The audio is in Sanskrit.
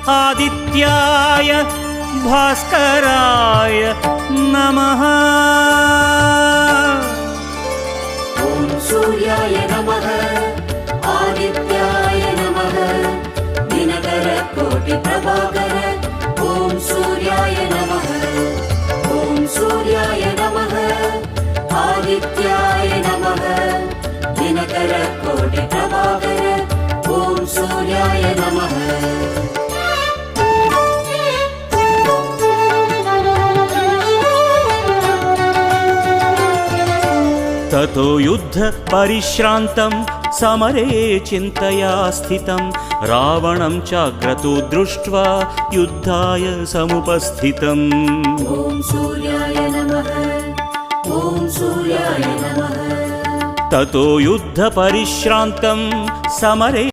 आदित्याय भास्कराय नमः। ॐ सूर्याय नमः आदित्याय नमः दिनकर कोटि प्रभाकर। ॐ सूर्याय नमः ॐ सूर्याय नमः आदित्याय नमः दिनकर कोटि प्रभाकर। ॐ सूर्याय नमः। ततो युद्ध परिश्रान्तं समरे चिन्तया स्थितं रावणं चाक्रतो दृष्ट्वा युद्धाय समुपस्थितम्। ॐ सूर्याय नमः ॐ सूर्याय नमः। ततो युद्ध परिश्रान्तं समरे